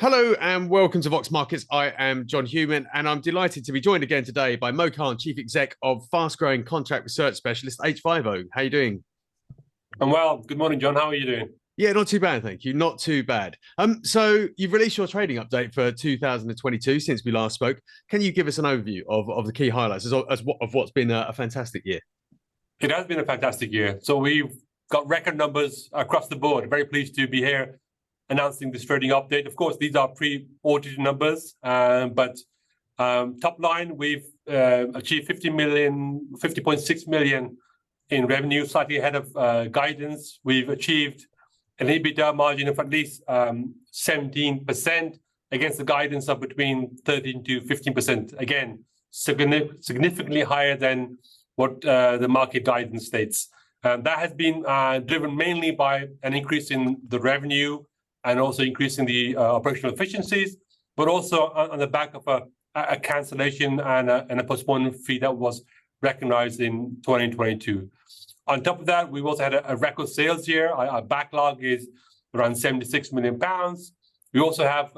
Hello and welcome to Vox Markets. I am John Hewman and I'm delighted to be joined again today by Mo Khan, Chief Exec of fast-growing contract research specialist hVIVO. How are you doing? I'm well. Good morning, John. How are you doing? Yeah, not too bad, thank you. Not too bad. So you've released your trading update for 2022 since we last spoke. Can you give us an overview of the key highlights of what's been a fantastic year? It has been a fantastic year. So we've got record numbers across the board. Very pleased to be here announcing this trading update. Of course, these are pre-audited numbers, but top line, we've achieved 50.6 million in revenue, slightly ahead of guidance. We've achieved an EBITDA margin of at least 17% against the guidance of between 13 to 15%. Again, significantly higher than what the market guidance states. That has been driven mainly by an increase in the revenue and also increasing the operational efficiencies, but also on the back of a cancellation and a postponement fee that was recognized in 2022. On top of that, we've also had a record sales year. Our backlog is around £76 million. We also have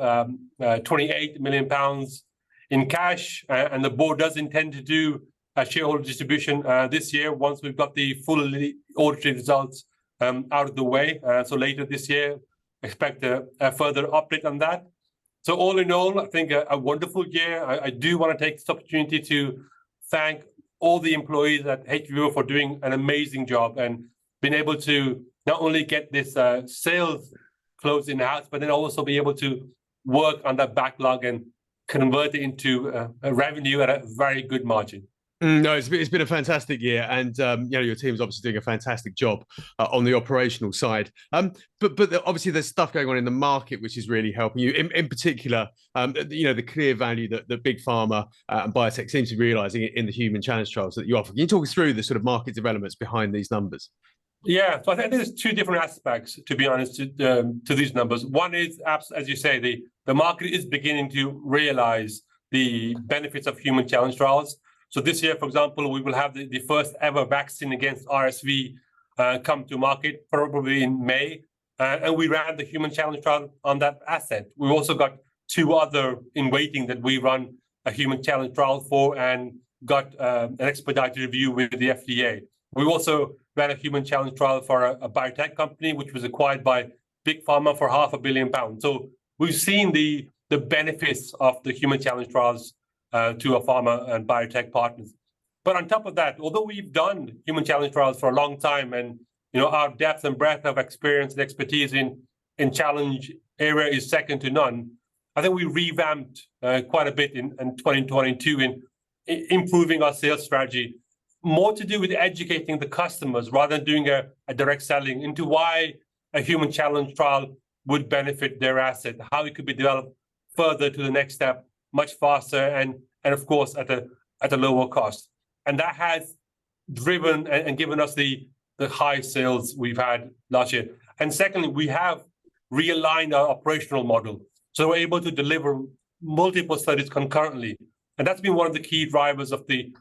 £28 million in cash, and the board does intend to do a shareholder distribution this year once we've got the fully audited results out of the way. So later this year, expect a further update on that. So all in all, I think a wonderful year. I do want to take this opportunity to thank all the employees at hVIVO for doing an amazing job and being able to not only get this sales closed in-house, but then also be able to work on that backlog and convert it into a revenue at a very good margin. No, it's been a fantastic year, and your team's obviously doing a fantastic job on the operational side. But obviously there's stuff going on in the market which is really helping you. In particular, the clear value that big pharma and biotech seems to be realizing in the human challenge trials that you offer. Can you talk us through the sort of market developments behind these numbers? Yeah, so I think there's two different aspects, to be honest, to these numbers. One is, as you say, the market is beginning to realize the benefits of human challenge trials. So this year, for example, we will have the first ever vaccine against RSV come to market, probably in May. And we ran the human challenge trial on that asset. We've also got two other in waiting that we run a human challenge trial for and got an expedited review with the FDA. We also ran a human challenge trial for a biotech company, which was acquired by Big Pharma for £500 million. So we've seen the benefits of the human challenge trials to our pharma and biotech partners. But on top of that, although we've done human challenge trials for a long time and our depth and breadth of experience and expertise in challenge area is second to none, I think we revamped quite a bit in 2022 in improving our sales strategy, more to do with educating the customers rather than doing a direct selling into why a human challenge trial would benefit their asset, how it could be developed further to the next step much faster and of course at a lower cost. And that has driven and given us the high sales we've had last year. And secondly, we have realigned our operational model. So we're able to deliver multiple studies concurrently. And that's been one of the key drivers of the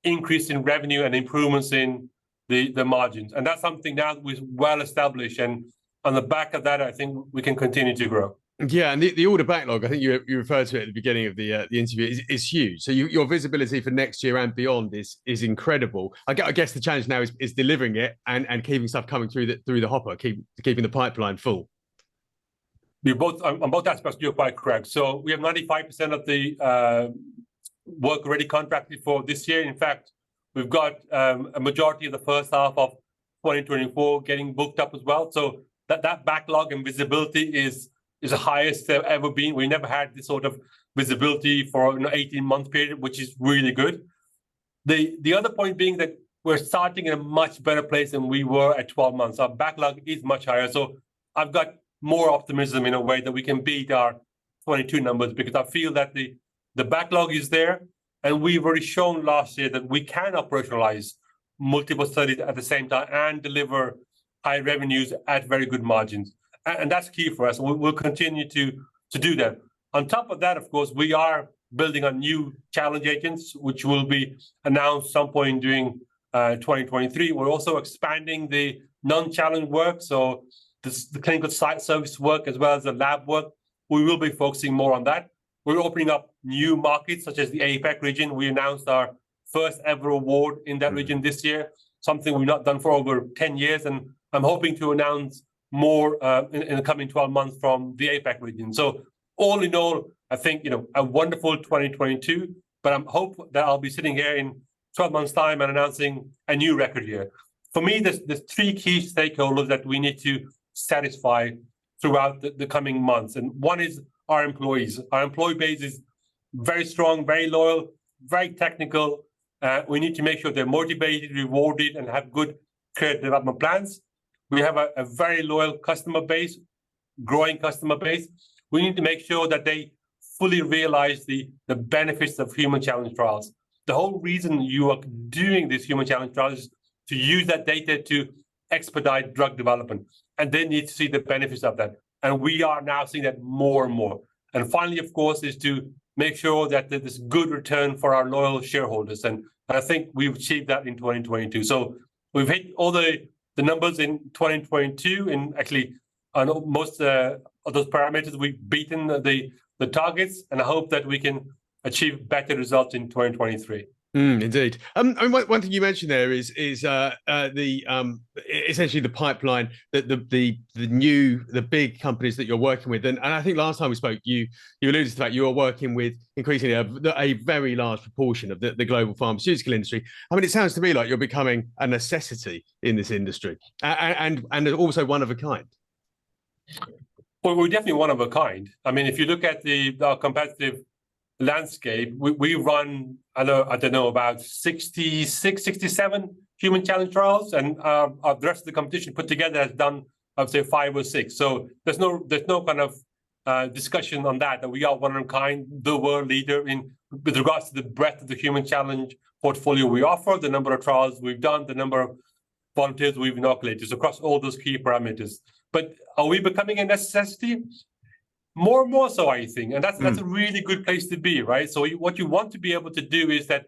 increase in revenue and improvements in the margins. And that's something now that we're well established. And on the back of that, I think we can continue to grow. Yeah, and the order backlog, I think you referred to it at the beginning of the interview, is huge. So your visibility for next year and beyond is incredible. I guess the challenge now is delivering it and keeping stuff coming through the hopper, keeping the pipeline full. On both aspects, you're quite correct. So we have 95% of the work already contracted for this year. In fact, we've got a majority of the first half of 2024 getting booked up as well. So that backlog and visibility is the highest they've ever been. We never had this sort of visibility for an 18-month period, which is really good. The other point being that we're starting in a much better place than we were at 12 months. Our backlog is much higher. So I've got more optimism in a way that we can beat our 22 numbers because I feel that the backlog is there. And we've already shown last year that we can operationalize multiple studies at the same time and deliver high revenues at very good margins. And that's key for us. We'll continue to do that. On top of that, of course, we are building on new challenge agents, which will be announced some point during 2023. We're also expanding the non-challenge work. So the clinical site service work as well as the lab work we will be focusing more on that. We're opening up new markets, such as the APAC region. We announced our first ever award in that region this year, something we've not done for over 10 years. And I'm hoping to announce more in the coming 12 months from the APAC region. So all in all, I think, a wonderful 2022, but I'm hopeful that I'll be sitting here in 12 months' time and announcing a new record year. For me, there's three key stakeholders that we need to satisfy throughout the coming months. And one is our employees. Our employee base is very strong, very loyal, very technical. We need to make sure they're motivated, rewarded, and have good career development plans. We have a very loyal customer base, growing customer base. We need to make sure that they fully realize the benefits of human challenge trials. The whole reason you are doing these human challenge trials is to use that data to expedite drug development. And they need to see the benefits of that. And we are now seeing that more and more. And finally, of course, is to make sure that there's good return for our loyal shareholders. And I think we've achieved that in 2022. So we've hit all the numbers in 2022. And actually, on most of those parameters, we've beaten the targets. And I hope that we can achieve better results in 2023. Indeed. I mean, one thing you mentioned there is essentially the pipeline, that the big companies that you're working with, and I think last time we spoke, you alluded to the fact you are working with increasingly a very large proportion of the global pharmaceutical industry. I mean, it sounds to me like you're becoming a necessity in this industry, and also one of a kind. Well, we're definitely one of a kind. I mean, if you look at our competitive landscape, we run, I don't know, about 66, 67 human challenge trials, and the rest of the competition put together has done, I would say, 5 or 6. So there's no kind of discussion on that we are one of a kind, the world leader with regards to the breadth of the human challenge portfolio we offer, the number of trials we've done, the number of volunteers we've inoculated, so across all those key parameters. But are we becoming a necessity? More and more so, I think. And that's a really good place to be, right? So what you want to be able to do is that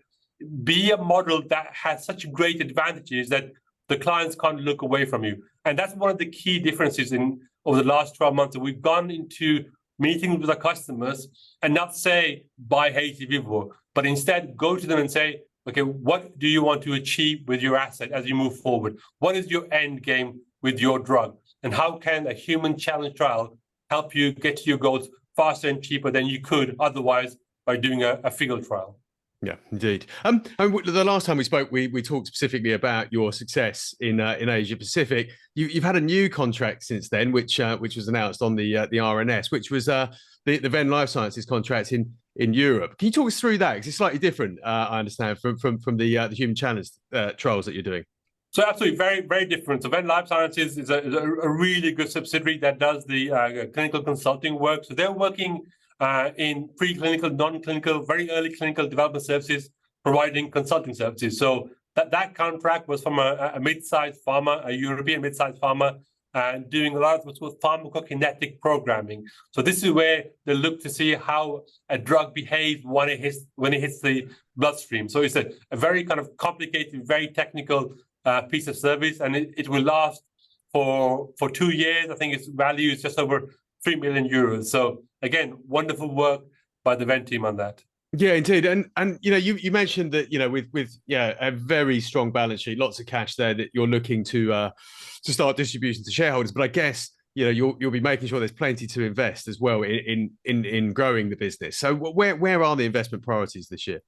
be a model that has such great advantages that the clients can't look away from you. And that's one of the key differences over the last 12 months. That we've gone into meetings with our customers and not say, buy hVIVO, but instead go to them and say, okay, what do you want to achieve with your asset as you move forward? What is your end game with your drug? And how can a human challenge trial help you get to your goals faster and cheaper than you could otherwise by doing a field trial? Yeah, indeed. The last time we spoke, we talked specifically about your success in Asia Pacific. You've had a new contract since then, which was announced on the RNS, which was the Venn Life Sciences contract in Europe. Can you talk us through that? Because it's slightly different, I understand, from the human challenge trials that you're doing. So absolutely, very, very different. So Venn Life Sciences is a really good subsidiary that does the clinical consulting work. So they're working in preclinical, non-clinical, very early clinical development services, providing consulting services. So that contract was from a mid-sized pharma, a European mid-sized pharma, doing a lot of what's called pharmacokinetic programming. So this is where they look to see how a drug behaves when it hits the bloodstream. So it's a very kind of complicated, very technical piece of service, and it will last for 2 years. I think its value is just over 3 million euros. So again, wonderful work by the Venn team on that. Yeah, indeed. And you mentioned that, with a very strong balance sheet, lots of cash there, that you're looking to start distribution to shareholders. But I guess you'll be making sure there's plenty to invest as well in growing the business. So where are the investment priorities this year?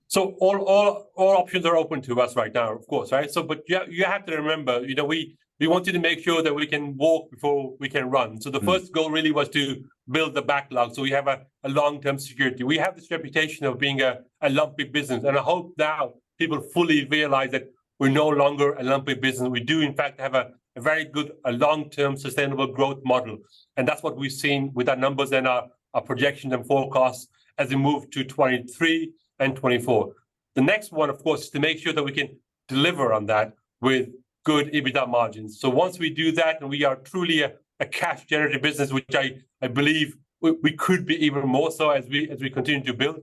So all options are open to us right now, of course, right? So, but you have to remember, we wanted to make sure that we can walk before we can run. So the first goal really was to build the backlog, so we have a long-term security. We have this reputation of being a lumpy business, and I hope now people fully realize that we're no longer a lumpy business. We do, in fact, have a very good, long-term sustainable growth model, and that's what we've seen with our numbers and our projections and forecasts as we move to 23 and 24. The next one, of course, is to make sure that we can deliver on that with good EBITDA margins. So once we do that, and we are truly a cash generative business, which I believe we could be even more so as we continue to build,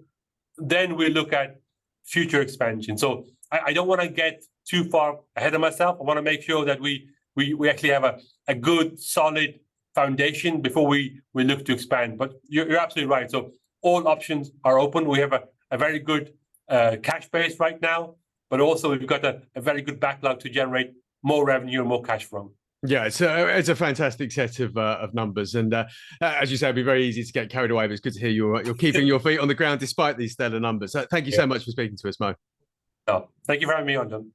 then we look at future expansion. So I don't want to get too far ahead of myself. I want to make sure that we actually have a good, solid foundation before we look to expand. But you're absolutely right. So all options are open. We have a very good cash base right now, but also we've got a very good backlog to generate more revenue and more cash from. Yeah, it's a fantastic set of numbers, and as you say, it'd be very easy to get carried away. But it's good to hear you're keeping your feet on the ground despite these stellar numbers. So thank you so much for speaking to us, Mo. Oh, thank you for having me on, John.